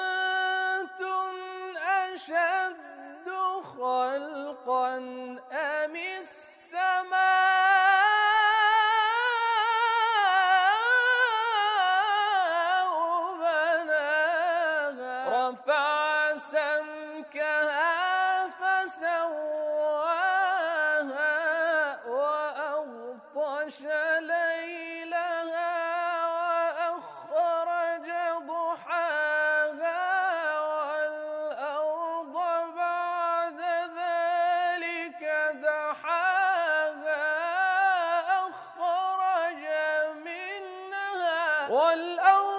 أأنتم أشد خلقا أم السماء بناها رفع سمكها فسواها وأغطش ليلها وأخرج ضحاها والأرض بعد ذلك دحاها أخرج منها والأرض